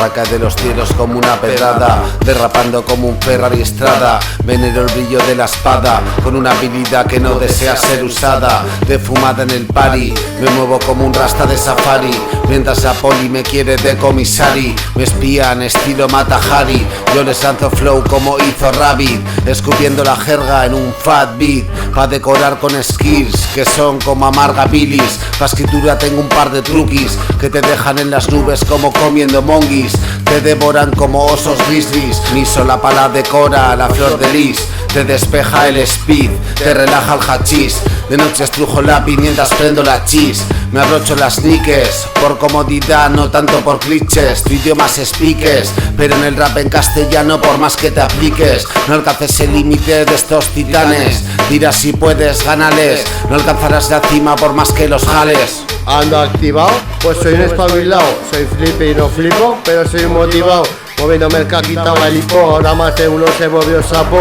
tierra cae de los cielos como una pedrada, derrapando como un Ferrari Estrada. Venero el brillo de la espada, con una habilidad que no desea ser usada. De fumada en el party, me muevo como un rasta de safari, mientras la poli me quiere de comisari. Me espían estilo Mata Hari, yo les lanzo flow como hizo Rabbit, escupiendo la jerga en un fat beat, pa' decorar con skills que son como amarga bilis. Pa' escritura tengo un par de truquis que te dejan en las nubes como comiendo monguis. Te devoran como osos grizzlies, mi sola pala decora la flor de lis. Te despeja el speed, te relaja el hachís. De noche estrujo lápiz mientras prendo la chis. Me abrocho las sneakers por comodidad, no tanto por clichés. Tu idioma se expliques, pero en el rap en castellano por más que te apliques. No alcances el límite de estos titanes. Tira si puedes, gánales. No alcanzarás la cima por más que los jales. Ando activado, pues soy un espabilado. Soy flipe y no flipo, pero soy motivado. Moviéndome el caquita galipo, ahora más de uno se volvió sapo.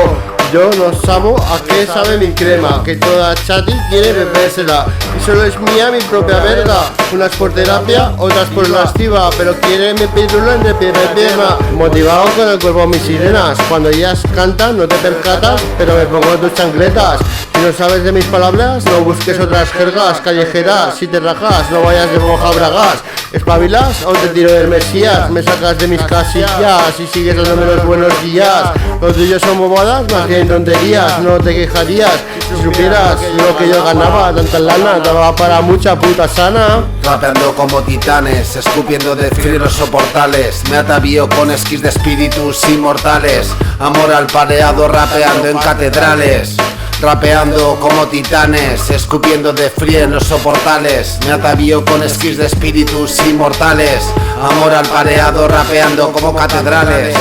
Yo no sabo a qué sabe mi crema, que toda chati quiere bebérsela. Y solo es mía mi propia verga. Unas por terapia, otras por lastiva, pero quiere mi píldora en el pierna. Motivado con el cuerpo mis sirenas. Cuando ellas cantan no te percatas, pero me pongo tus chancletas. Si no sabes de mis palabras, no busques otras jergas callejeras. Si te rajas, no vayas de moja bragas. Espabilas o te tiro del Mesías. Me sacas de mis casillas y sigues dándome los buenos días. Los tuyos son bobadas, más que tonterías. No te quejarías si supieras lo que yo ganaba. Tanta lana daba para mucha puta sana. Rapeando como titanes, escupiendo de fieros soportales. Me atavío con esquís de espíritus inmortales. Amor al pareado rapeando en catedrales. Rapeando como titanes, escupiendo de frío en los soportales. Me atavío con esquís de espíritus inmortales. Amor al pareado rapeando como catedrales.